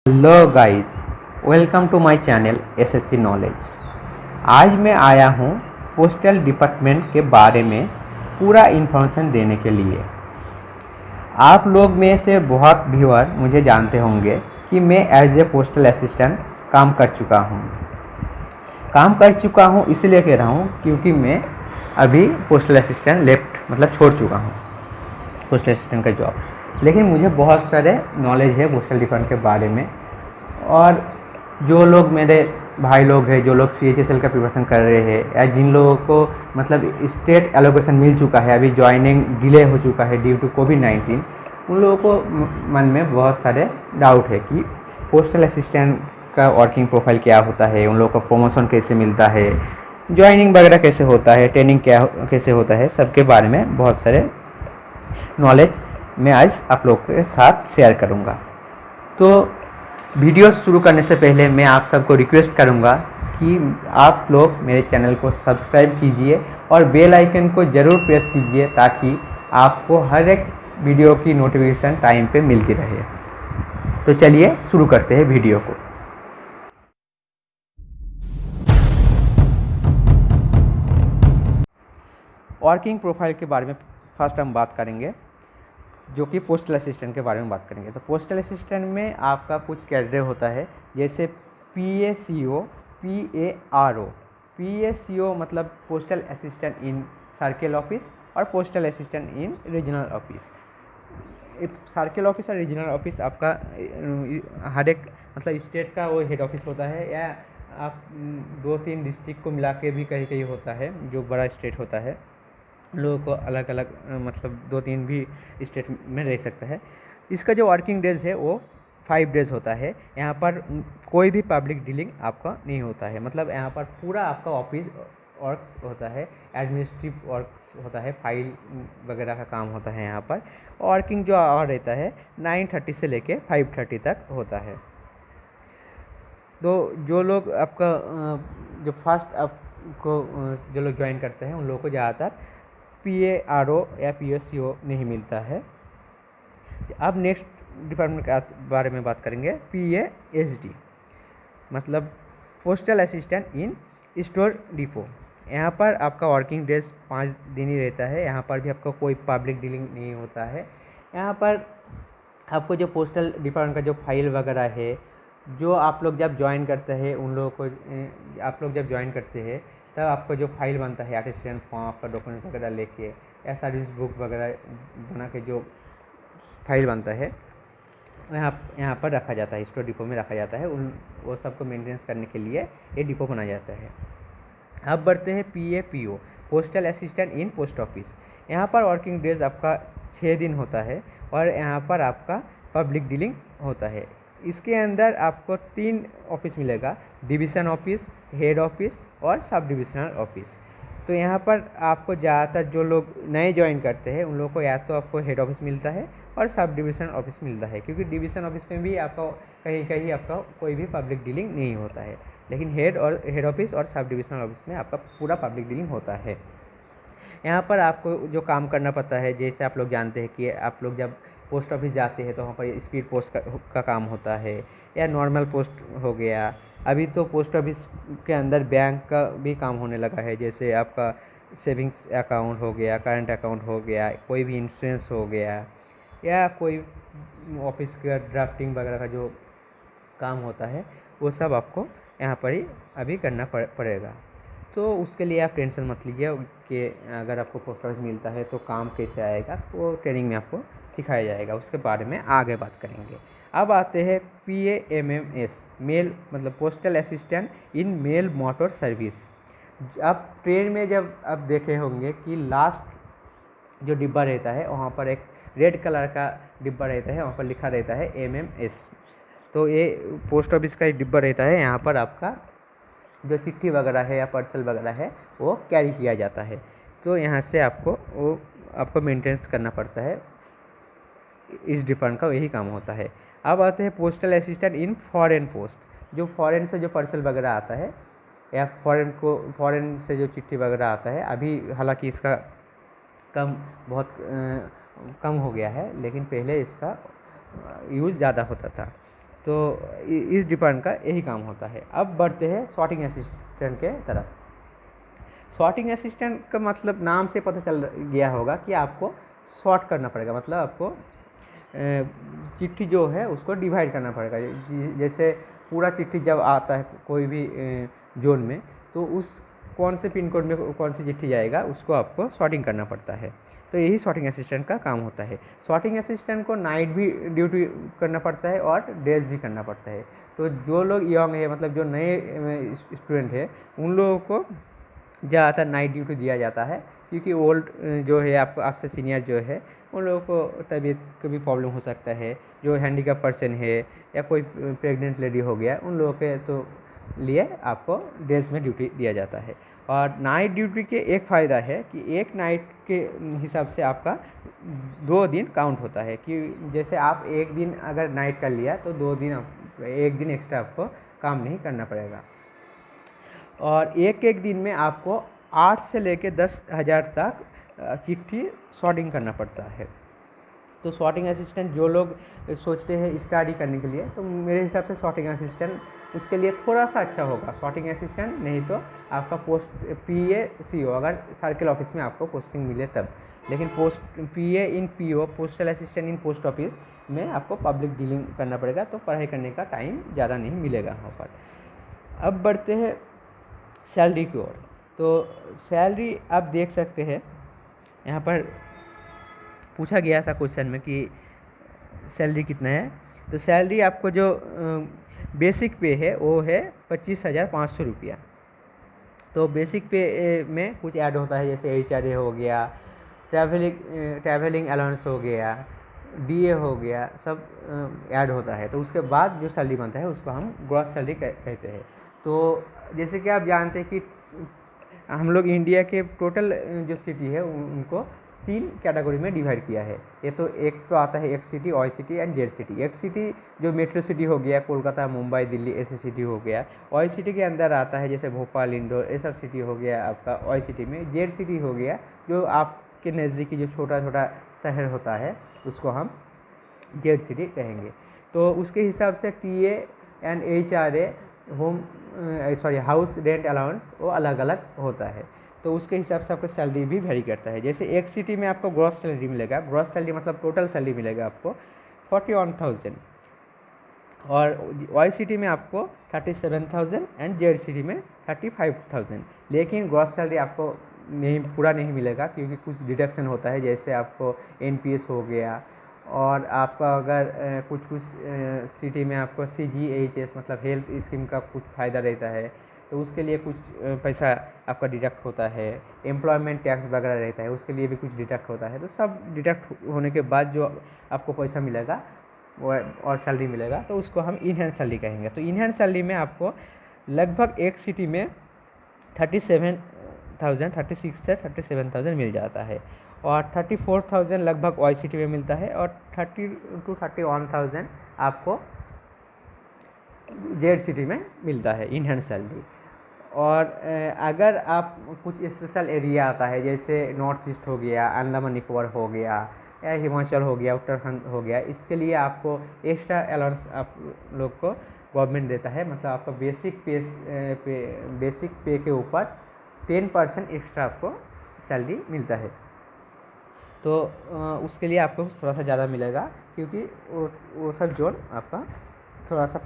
Hello guys, welcome to my channel SSC knowledge. आज मैं आया हूँ पोस्टल डिपार्टमेंट के बारे में पूरा इन्फॉर्मेशन देने के लिए। आप लोग में से बहुत व्यूअर मुझे जानते होंगे कि मैं एज ए पोस्टल असिस्टेंट काम कर चुका हूँ इसलिए कह रहा हूँ क्योंकि मैं अभी पोस्टल असिस्टेंट मतलब छोड़ चुका हूँ पोस्टल असिस्टेंट का जॉब। लेकिन मुझे बहुत सारे नॉलेज है पोस्टल डिपार्टमेंट के बारे में। और जो लोग मेरे भाई लोग हैं, जो लोग CHSL का प्रिपरेशन कर रहे हैं या जिन लोगों को मतलब स्टेट एलोकेशन मिल चुका है, अभी ज्वाइनिंग डिले हो चुका है ड्यू टू कोविड-19, उन लोगों को मन में बहुत सारे डाउट है कि पोस्टल असिस्टेंट का वर्किंग प्रोफाइल क्या होता है, उन लोगों का प्रमोशन कैसे मिलता है, ज्वाइनिंग वगैरह कैसे होता है, ट्रेनिंग कैसे होता है, सबके बारे में बहुत सारे नॉलेज मैं आज आप लोग के साथ शेयर करूँगा। तो वीडियो शुरू करने से पहले मैं आप सबको रिक्वेस्ट करूंगा कि आप लोग मेरे चैनल को सब्सक्राइब कीजिए और बेल आइकन को ज़रूर प्रेस कीजिए ताकि आपको हर एक वीडियो की नोटिफिकेशन टाइम पे मिलती रहे। तो चलिए शुरू करते हैं वीडियो को। वर्किंग प्रोफाइल के बारे में फर्स्ट हम बात करेंगे, जो कि पोस्टल असिस्टेंट के बारे में बात करेंगे। तो पोस्टल असिस्टेंट में आपका कुछ कैडर होता है, जैसे PACO, PARO। PACO मतलब postal assistant in circle office और postal assistant in regional office. Circle office और रीजनल ऑफिस आपका हर एक मतलब स्टेट का वो हेड ऑफिस होता है, या आप 2-3 डिस्ट्रिक्ट को मिला के भी कहीं कहीं होता है। जो बड़ा स्टेट होता है लोगों को अलग अलग मतलब 2-3 भी स्टेट में रह सकता है। इसका जो वर्किंग डेज है वो 5 डेज़ होता है। यहाँ पर कोई भी पब्लिक डीलिंग आपका नहीं होता है, मतलब यहाँ पर पूरा आपका ऑफिस वर्क होता है, एडमिनिस्ट्रेटिव वर्क होता है, फाइल वगैरह का काम होता है। यहाँ पर वर्किंग जो आवर रहता है 9:30 से लेके 5:30 तक होता है। तो जो लोग आपका जो फर्स्ट आपको जो लोग ज्वाइन करते हैं उन लोगों को ज़्यादातर PARO या PACO नहीं मिलता है। अब नेक्स्ट डिपार्टमेंट के बारे में बात करेंगे, PASD मतलब पोस्टल असिस्टेंट इन स्टोर डिपो। यहाँ पर आपका वर्किंग डेज 5 दिन ही रहता है। यहाँ पर भी आपका कोई पब्लिक डीलिंग नहीं होता है। यहाँ पर आपको जो पोस्टल डिपार्टमेंट का जो फाइल वगैरह है, जो आप लोग जब ज्वाइन करते हैं उन लोगों को आप लोग जब ज्वाइन करते हैं तब आपका जो फाइल बनता है, अटेस्टेंट फॉर्म, आपका डॉक्यूमेंट वगैरह लेके या सर्विस बुक वगैरह बना के जो फाइल बनता है यहाँ पर रखा जाता है, स्टोर डिपो में रखा जाता है। वो सबको मेंटेनेंस करने के लिए ये डिपो बनाया जाता है। अब बढ़ते हैं PAPO, पोस्टल असिस्टेंट इन पोस्ट ऑफिस। यहाँ पर वर्किंग डेज आपका 6 दिन होता है और यहाँ पर आपका पब्लिक डीलिंग होता है। इसके अंदर आपको 3 ऑफिस मिलेगा, डिवीज़न ऑफिस, हेड ऑफिस और सब डिविजनल ऑफिस। तो यहाँ पर आपको ज़्यादातर जो लोग नए ज्वाइन करते हैं उन लोगों को या तो आपको हेड ऑफिस मिलता है और सब डिविजनल ऑफिस मिलता है, क्योंकि डिवीज़न ऑफिस में भी आपका कहीं कहीं आपका कोई भी पब्लिक डीलिंग नहीं होता है, लेकिन हेड ऑफिस और सब डिविजनल ऑफिस में आपका पूरा पब्लिक डीलिंग होता है। यहाँ पर आपको जो काम करना पड़ता है, जैसे आप लोग जानते हैं कि आप लोग जब पोस्ट ऑफिस जाते हैं तो वहाँ पर स्पीड पोस्ट का काम होता है या नॉर्मल पोस्ट हो गया। अभी तो पोस्ट ऑफिस के अंदर बैंक का भी काम होने लगा है, जैसे आपका सेविंग्स अकाउंट हो गया, करंट अकाउंट हो गया, कोई भी इंश्योरेंस हो गया, या कोई ऑफिस का ड्राफ्टिंग वगैरह का जो काम होता है वो सब आपको यहाँ पर ही अभी करना पड़ेगा। तो उसके लिए आप टेंशन मत लीजिए कि अगर आपको पोस्ट ऑफिस मिलता है तो काम कैसे आएगा, वो ट्रेनिंग में आपको सिखाया जाएगा, उसके बारे में आगे बात करेंगे। अब आते हैं PAMMS, मेल मतलब postal assistant in mail motor service. आप ट्रेन में जब आप देखे होंगे कि लास्ट जो डिब्बा रहता है वहाँ पर एक रेड कलर का डिब्बा रहता है, वहाँ पर लिखा रहता है MMS। तो ये पोस्ट ऑफिस का एक डिब्बा रहता है, यहाँ पर आपका जो चिट्ठी वगैरह है या पार्सल वगैरह है वो कैरी किया जाता है। तो यहाँ से आपको मेंटेनेंस करना पड़ता है, इस डिपार्टमेंट का यही काम होता है। अब आते हैं postal assistant in foreign post, जो फॉरेन से जो पार्सल वगैरह आता है या फॉरेन से जो चिट्ठी वगैरह आता है, अभी हालांकि इसका बहुत कम हो गया है, लेकिन पहले इसका यूज़ ज़्यादा होता था। तो इस डिपार्टमेंट का यही काम होता है। अब बढ़ते हैं सॉर्टिंग असिस्टेंट के तरफ। सॉर्टिंग असिस्टेंट का मतलब नाम से पता चल गया होगा कि आपको सॉर्ट करना पड़ेगा, मतलब आपको चिट्ठी जो है उसको डिवाइड करना पड़ेगा। जैसे पूरा चिट्ठी जब आता है कोई भी जोन में, तो उस कौन से पिन कोड में कौन सी चिट्ठी जाएगा उसको आपको सॉर्टिंग करना पड़ता है। तो यही सॉर्टिंग असिस्टेंट का काम होता है। सॉर्टिंग असिस्टेंट को नाइट भी ड्यूटी करना पड़ता है और डेज भी करना पड़ता है। तो जो लोग यंग है, मतलब जो नए स्टूडेंट है, उन लोगों को ज़्यादातर नाइट ड्यूटी दिया जाता है, क्योंकि ओल्ड जो है आपको आपसे सीनियर जो है उन लोगों को तबीयत का भी प्रॉब्लम हो सकता है। जो हैंडीकैप पर्सन है या कोई प्रेग्नेंट लेडी हो गया, उन लोगों के तो लिए आपको डेज में ड्यूटी दिया जाता है। और नाइट ड्यूटी के एक फ़ायदा है कि एक नाइट के हिसाब से आपका 2 दिन काउंट होता है, कि जैसे आप एक दिन अगर नाइट कर लिया तो 2 दिन एक दिन एक्स्ट्रा आपको काम नहीं करना पड़ेगा। और एक दिन में आपको 8 से लेकर 10,000 तक चिट्ठी सॉर्टिंग करना पड़ता है। तो सॉर्टिंग असिस्टेंट जो लोग सोचते हैं स्टडी करने के लिए, तो मेरे हिसाब से सॉर्टिंग असिस्टेंट उसके लिए थोड़ा सा अच्छा होगा। सॉर्टिंग असिस्टेंट नहीं तो आपका पोस्ट PA/CO, अगर सर्किल ऑफिस में आपको पोस्टिंग मिले तब। लेकिन PA इन PO, पोस्टल असिस्टेंट इन पोस्ट ऑफिस में आपको पब्लिक डीलिंग करना पड़ेगा, तो पढ़ाई करने का टाइम ज़्यादा नहीं मिलेगा वहाँ पर। अब बढ़ते हैं सैलरी की ओर। तो सैलरी आप देख सकते हैं, यहाँ पर पूछा गया था क्वेश्चन में कि सैलरी कितना है। तो सैलरी आपको जो बेसिक पे है वो है 25,500 रुपया। तो बेसिक पे में कुछ ऐड होता है, जैसे HRA हो गया, ट्रैवलिंग अलाउंस हो गया, DA हो गया, सब ऐड होता है। तो उसके बाद जो सैलरी बनता है उसको हम ग्रॉस सैलरी कहते हैं। तो जैसे कि आप जानते हैं कि हम लोग इंडिया के टोटल जो सिटी है उनको 3 कैटेगरी में डिवाइड किया है। ये तो एक तो आता है X city, Y city and Z city. X city जो मेट्रो सिटी हो गया, कोलकाता, मुंबई, दिल्ली, ऐसी सिटी हो गया। वाई सिटी के अंदर आता है जैसे भोपाल, इंदौर, ये सब सिटी हो गया आपका वाई सिटी में। जेड सिटी हो गया जो आपके नज़दीकी जो छोटा छोटा शहर होता है उसको हम जेड सिटी कहेंगे। तो उसके हिसाब से TA and HRA house rent allowance वो अलग अलग होता है। तो उसके हिसाब से आपका सैलरी भी वेरी करता है। जैसे एक सिटी में आपको ग्रॉस सैलरी मिलेगा, ग्रॉस सैलरी मतलब टोटल सैलरी मिलेगा आपको 41,000, और वाई सिटी में आपको 37,000 एंड जेड सिटी में 35,000। लेकिन ग्रॉस सैलरी आपको पूरा नहीं मिलेगा, क्योंकि कुछ डिडक्शन होता है। जैसे आपको NPS हो गया, और आपका अगर कुछ सिटी में आपको CGHS मतलब हेल्थ स्कीम का कुछ फ़ायदा रहता है, तो उसके लिए कुछ पैसा आपका डिडक्ट होता है। एम्प्लॉयमेंट टैक्स वगैरह रहता है, उसके लिए भी कुछ डिडक्ट होता है। तो सब डिडक्ट होने के बाद जो आपको पैसा मिलेगा वो और सैलरी मिलेगा, तो उसको हम इन हैंड सैलरी कहेंगे। तो इन हैंड सैलरी में आपको लगभग एक सिटी में 36 से 37,000 मिल जाता है, और 34,000 लगभग वाई सिटी में मिलता है, और 30 to 31,000 आपको जेड सिटी में मिलता है इन हैंड सैलरी। और अगर आप कुछ स्पेशल एरिया आता है, जैसे नॉर्थ ईस्ट हो गया, अंडमान निकोबार हो गया, या हिमाचल हो गया, उत्तराखंड हो गया, इसके लिए आपको एक्स्ट्रा अलाउंस आप लोग को गवर्नमेंट देता है। मतलब आपका बेसिक पे के ऊपर 10% एक्स्ट्रा आपको सैलरी मिलता है। तो उसके लिए आपको थोड़ा सा ज़्यादा मिलेगा, क्योंकि वो सब जोन आपका थोड़ा सा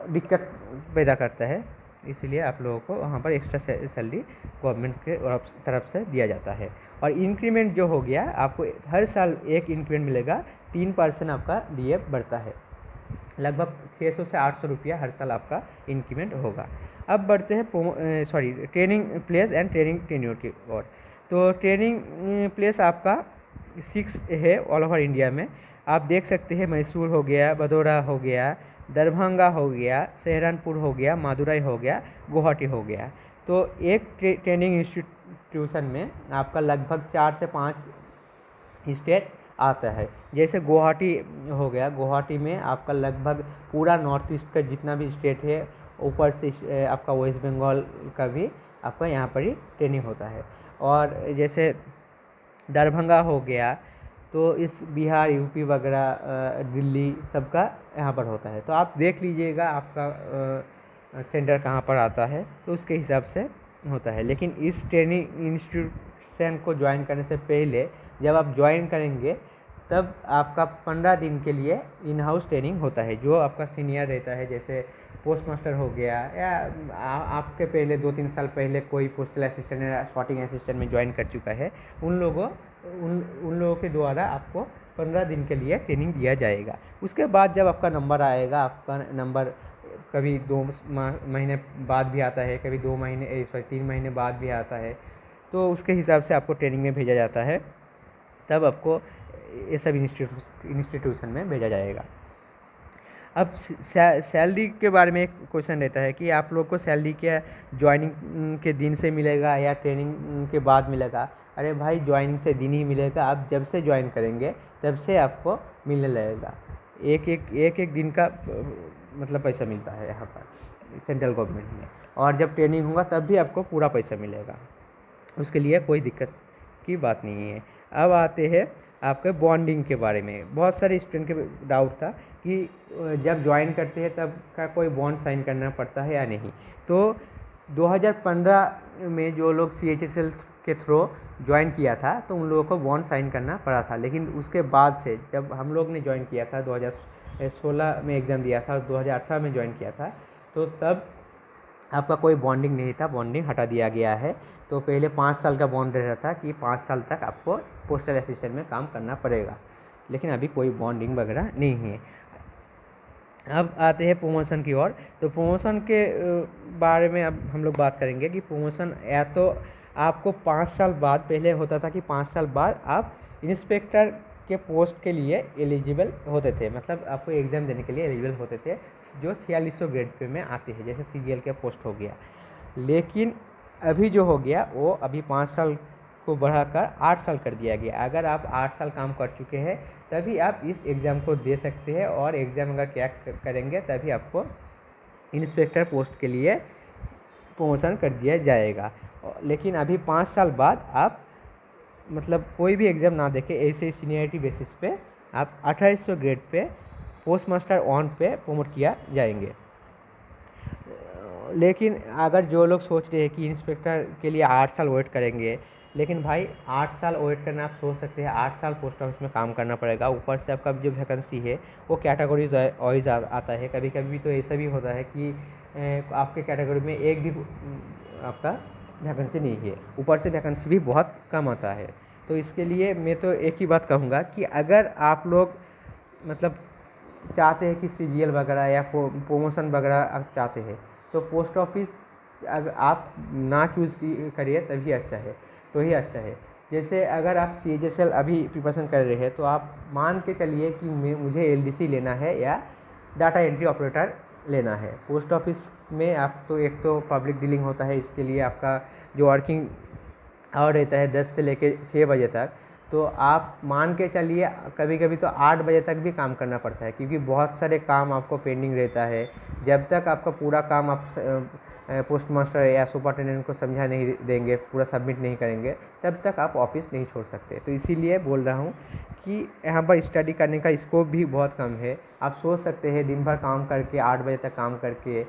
दिक्कत पैदा करता है, इसलिए आप लोगों को वहाँ पर एक्स्ट्रा सैलरी गवर्नमेंट के तरफ से दिया जाता है। और इंक्रीमेंट जो हो गया, आपको हर साल एक इंक्रीमेंट मिलेगा, 3% आपका DA बढ़ता है। लगभग 600 से 800 रुपया हर साल आपका इंक्रीमेंट होगा। अब बढ़ते हैं training place and training tenure की ओर। तो ट्रेनिंग प्लेस आपका 6 है ऑल ओवर इंडिया में। आप देख सकते हैं मैसूर हो गया, बड़ौदा हो गया, दरभंगा हो गया, सहारनपुर हो गया, मदुरई हो गया, गुवाहाटी हो गया। तो एक ट्रेनिंग इंस्टीट्यूशन में आपका लगभग 4 से 5 स्टेट आता है। जैसे गुवाहाटी हो गया, गुवाहाटी में आपका लगभग पूरा नॉर्थ ईस्ट का जितना भी स्टेट है, ऊपर से आपका वेस्ट बंगाल का भी आपका यहाँ पर ही ट्रेनिंग होता है। और जैसे दरभंगा हो गया, तो इस बिहार, यूपी वगैरह, दिल्ली सबका यहाँ पर होता है। तो आप देख लीजिएगा आपका सेंटर कहाँ पर आता है, तो उसके हिसाब से होता है। लेकिन इस ट्रेनिंग इंस्टीट्यूशन को ज्वाइन करने से पहले जब आप ज्वाइन करेंगे तब आपका 15 दिन के लिए इन हाउस ट्रेनिंग होता है। जो आपका सीनियर रहता है, जैसे पोस्ट मास्टर हो गया या आपके पहले 2-3 साल पहले कोई पोस्टल असिस्टेंट या सॉर्टिंग असिस्टेंट में ज्वाइन कर चुका है, उन लोगों के द्वारा आपको 15 दिन के लिए ट्रेनिंग दिया जाएगा। उसके बाद जब आपका नंबर आएगा, आपका नंबर कभी 2 महीने बाद भी आता है, कभी 3 महीने बाद भी आता है, तो उसके हिसाब से आपको ट्रेनिंग में भेजा जाता है। तब आपको ये सब इंस्टीट्यूशन में भेजा जाएगा। अब सैलरी के बारे में एक क्वेश्चन रहता है कि आप लोग को सैलरी क्या ज्वाइनिंग के दिन से मिलेगा या ट्रेनिंग के बाद मिलेगा। अरे भाई, ज्वाइनिंग से दिन ही मिलेगा। आप जब से ज्वाइन करेंगे तब से आपको मिलने लगेगा। एक दिन का मतलब पैसा मिलता है यहाँ पर सेंट्रल गवर्नमेंट में, और जब ट्रेनिंग होगा तब भी आपको पूरा पैसा मिलेगा। उसके लिए कोई दिक्कत की बात नहीं है। अब आते हैं आपके बॉन्डिंग के बारे में। बहुत सारे स्टूडेंट के डाउट था कि जब ज्वाइन करते हैं तब का कोई बॉन्ड साइन करना पड़ता है या नहीं। तो 2015 में जो लोग CHSL के थ्रू ज्वाइन किया था तो उन लोगों को बॉन्ड साइन करना पड़ा था। लेकिन उसके बाद से जब हम लोग ने ज्वाइन किया था, 2016 में एग्ज़ाम दिया था, 2018 में ज्वाइन किया था, तो तब आपका कोई बॉन्डिंग नहीं था, बॉन्डिंग हटा दिया गया है। तो पहले 5 साल का बॉन्ड रह रहा था कि 5 साल तक आपको पोस्टल असिस्टेंट में काम करना पड़ेगा, लेकिन अभी कोई बॉन्डिंग वगैरह नहीं है। अब आते हैं प्रमोशन की ओर। तो प्रमोशन के बारे में अब हम लोग बात करेंगे कि प्रमोशन या तो आपको 5 साल बाद, पहले होता था कि 5 साल बाद आप इंस्पेक्टर के पोस्ट के लिए एलिजिबल होते थे, मतलब आपको एग्ज़ाम देने के लिए एलिजिबल होते थे, जो 4600 ग्रेड पे में आते हैं, जैसे CGL के पोस्ट हो गया। लेकिन अभी जो हो गया वो अभी 5 साल को बढ़ाकर 8 साल कर दिया गया। अगर आप 8 साल काम कर चुके हैं तभी आप इस एग्ज़ाम को दे सकते हैं, और एग्ज़ाम अगर क्रैक करेंगे तभी आपको इंस्पेक्टर पोस्ट के लिए प्रमोशन कर दिया जाएगा। लेकिन अभी 5 साल बाद आप मतलब कोई भी एग्ज़ाम ना देके ऐसे ही सीनियरिटी बेसिस पे आप 2800 ग्रेड पे पोस्ट मास्टर 1 पे प्रमोट किया जाएंगे। लेकिन अगर जो लोग सोच रहे हैं कि इंस्पेक्टर के लिए 8 साल वेट करेंगे, लेकिन भाई 8 साल वेट करना आप सोच सकते हैं, 8 साल पोस्ट ऑफिस में काम करना पड़ेगा। ऊपर से आपका जो वैकेंसी है वो कैटेगरीज वाइज आता है। कभी कभी तो ऐसा भी होता है कि आपके कैटेगरी में एक भी आपका वैकेंसी नहीं है, ऊपर से वैकेंसी भी बहुत कम आता है। तो इसके लिए मैं तो एक ही बात कहूँगा कि अगर आप लोग मतलब चाहते हैं कि CGL वगैरह या प्रमोशन वगैरह चाहते हैं, तो पोस्ट ऑफिस अगर आप ना चूज़ करिए तभी अच्छा है, तो ही अच्छा है। जैसे अगर आप CHSL अभी प्रिपरेशन कर रहे हैं तो आप मान के चलिए कि मुझे LDC लेना है या डाटा एंट्री ऑपरेटर लेना है। पोस्ट ऑफिस में आप तो एक तो पब्लिक डीलिंग होता है, इसके लिए आपका जो वर्किंग आवर रहता है 10 से लेकर 6 बजे तक, तो आप मान के चलिए कभी कभी तो 8 बजे तक भी काम करना पड़ता है, क्योंकि बहुत सारे काम आपको पेंडिंग रहता है। जब तक आपका पूरा काम आप पोस्ट मास्टर या सुपरिटेंडेंट को समझा नहीं देंगे, पूरा सबमिट नहीं करेंगे, तब तक आप ऑफिस नहीं छोड़ सकते। तो इसीलिए बोल रहा हूँ कि यहाँ पर स्टडी करने का स्कोप भी बहुत कम है। आप सोच सकते हैं दिन भर काम करके 8 बजे तक काम करके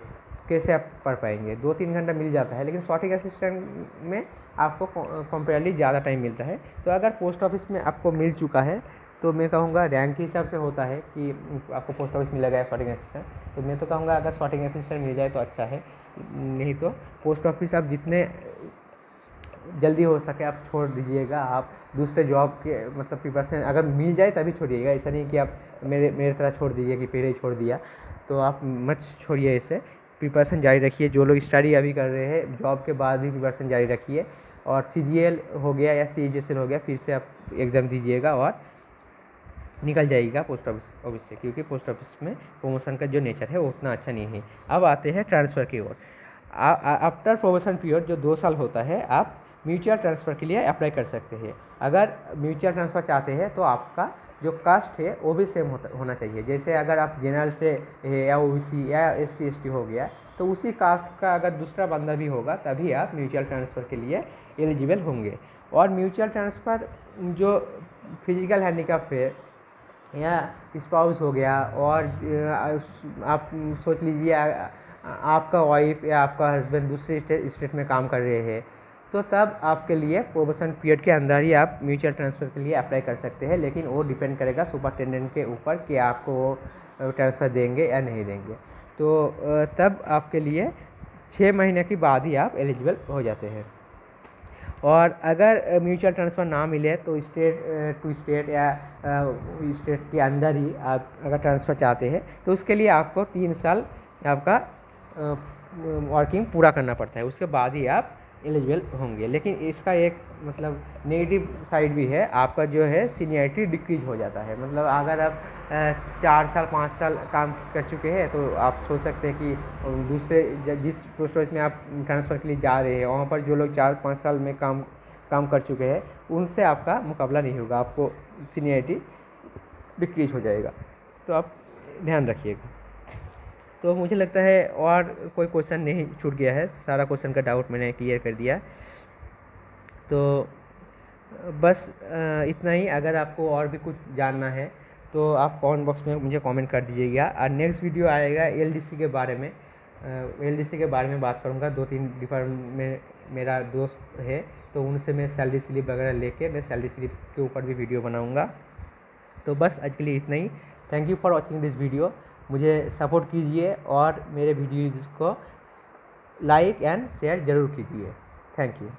कैसे आप पढ़ पाएंगे। 2-3 घंटा मिल जाता है, लेकिन सॉर्टिंग असिस्टेंट में आपको कंपेरेटिवली ज़्यादा टाइम मिलता है। तो अगर पोस्ट ऑफिस में आपको मिल चुका है तो मैं कहूँगा रैंक के हिसाब से होता है कि आपको पोस्ट ऑफिस मिलेगा या सॉर्टिंग असिस्टेंट, तो मैं तो कहूँगा अगर सॉर्टिंग असिस्टेंट मिल जाए तो अच्छा है, नहीं तो पोस्ट ऑफिस आप जितने जल्दी हो सके आप छोड़ दीजिएगा। आप दूसरे जॉब के मतलब प्रिपरेशन अगर मिल जाए तभी छोड़िएगा, ऐसा नहीं कि आप मेरे तरह छोड़ दीजिए कि पहले ही छोड़ दिया, तो आप मत छोड़िए, इसे प्रिपरेशन जारी रखिए। जो लोग स्टडी अभी कर रहे हैं जॉब के बाद भी प्रिपरेशन जारी रखिए, और CGL हो गया या CHSL हो गया फिर से आप एग्ज़ाम दीजिएगा और निकल जाएगा पोस्ट ऑफिस से, क्योंकि पोस्ट ऑफिस में प्रमोशन का जो नेचर है वो उतना अच्छा नहीं है। अब आते हैं ट्रांसफ़र की ओर। आफ्टर प्रोबेशन पीरियड जो 2 साल होता है, आप म्यूचुअल ट्रांसफ़र के लिए अप्लाई कर सकते हैं। अगर म्यूचुअल ट्रांसफ़र चाहते हैं तो आपका जो कास्ट है वो भी सेम होना चाहिए। जैसे अगर आप जनरल से या OBC या SC ST हो गया, तो उसी कास्ट का अगर दूसरा बंदा भी होगा तभी आप म्यूचुअल ट्रांसफ़र के लिए एलिजिबल होंगे। और म्यूचुअल ट्रांसफ़र जो फिजिकल हैंडीकैप है या स्पाउस हो गया, और आप सोच लीजिए आपका वाइफ या आपका हस्बैंड दूसरे स्टेट में काम कर रहे हैं, तो तब आपके लिए प्रोबेशन पीरियड के अंदर ही आप म्यूचुअल ट्रांसफ़र के लिए अप्लाई कर सकते हैं। लेकिन वो डिपेंड करेगा सुपरिटेंडेंट के ऊपर कि आपको वो ट्रांसफ़र देंगे या नहीं देंगे। तो तब आपके लिए 6 महीने के बाद ही आप एलिजिबल हो जाते हैं। और अगर म्यूचुअल ट्रांसफ़र ना मिले तो स्टेट टू स्टेट या स्टेट के अंदर ही आप अगर ट्रांसफ़र चाहते हैं तो उसके लिए आपको 3 साल आपका वर्किंग पूरा करना पड़ता है, उसके बाद ही आप एलिजिबल होंगे। लेकिन इसका एक मतलब नेगेटिव साइड भी है, आपका जो है सीनियरिटी डिक्रीज हो जाता है। मतलब अगर आप 4 साल 5 साल काम कर चुके हैं तो आप सोच सकते हैं कि दूसरे जिस पोस्ट ऑफिस में आप ट्रांसफ़र के लिए जा रहे हैं वहाँ पर जो लोग 4-5 साल में काम कर चुके हैं उनसे आपका मुकाबला नहीं होगा, आपको सीनियरिटी डिक्रीज हो जाएगा। तो आप ध्यान रखिएगा। तो मुझे लगता है और कोई क्वेश्चन नहीं छूट गया है, सारा क्वेश्चन का डाउट मैंने क्लियर कर दिया। तो बस इतना ही। अगर आपको और भी कुछ जानना है तो आप कमेंट बॉक्स में मुझे कमेंट कर दीजिएगा। और नेक्स्ट वीडियो आएगा एलडीसी के बारे में। एलडीसी के बारे में बात करूँगा। 2-3 डिपार्टमेंट में मेरा दोस्त है तो उनसे मैं सैलरी स्लिप वगैरह लेके मैं सैलरी स्लिप के ऊपर भी वीडियो बनाऊँगा। तो बस आज के लिए इतना ही। Thank you for watching this video. मुझे सपोर्ट कीजिए और मेरे वीडियोज़ को लाइक एंड शेयर ज़रूर कीजिए। Thank you.